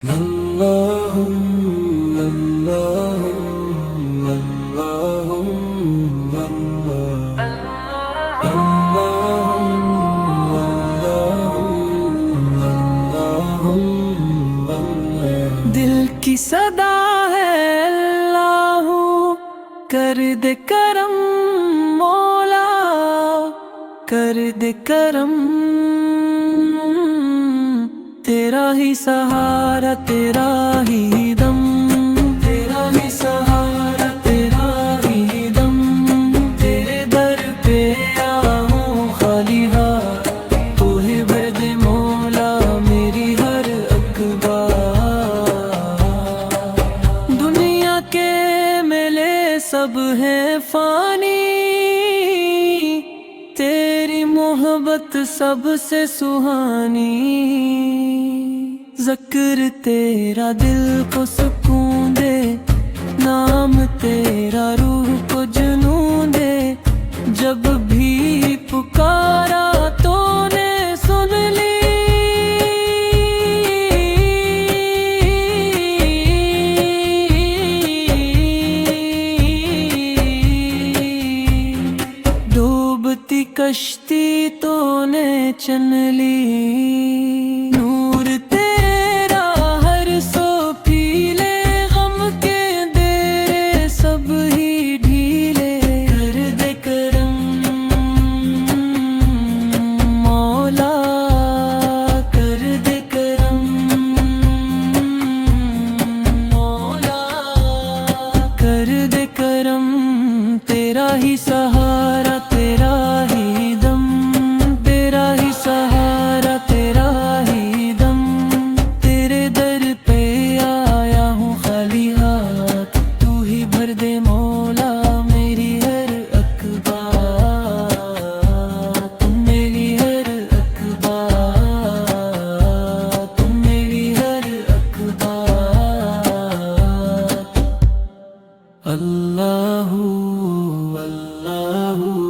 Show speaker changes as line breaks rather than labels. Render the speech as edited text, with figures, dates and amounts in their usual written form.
اللهم اللهم اللهم
دل کی صدا ہے اللہ کر دے کرم مولا کر دے کرم تیرا ہی سہارا تیرا ہی دم تیرا ہی سہارا تیرا ہی دم تیرے در پہ آؤں خالی ہاتھ تو ہی بھر دے مولا میری ہر اقبال دنیا کے میلے سب ہیں فانی تیری محبت سب سے سہانی ذکر تیرا دل کو سکون دے نام تیرا روح کو جنون دے جب بھی پکارا تو نے سن لی ڈوبتی کشتی تو نے چن لی نور تیرا ہر سو پیلے غم کے دے سب ہی ڈھیلے کر دے کرم مولا کر دے کرم مولا کر دے کرم تیرا ہی سہارا تیرا ہی دم تیرا ہی سہارا تیرا ہی دم تیرے در پہ آیا ہوں خالی ہاتھ تو ہی بھر دے مولا میری ہر اقبال تم میری ہر اقبال تم میری ہر اقبال اللہ اللہ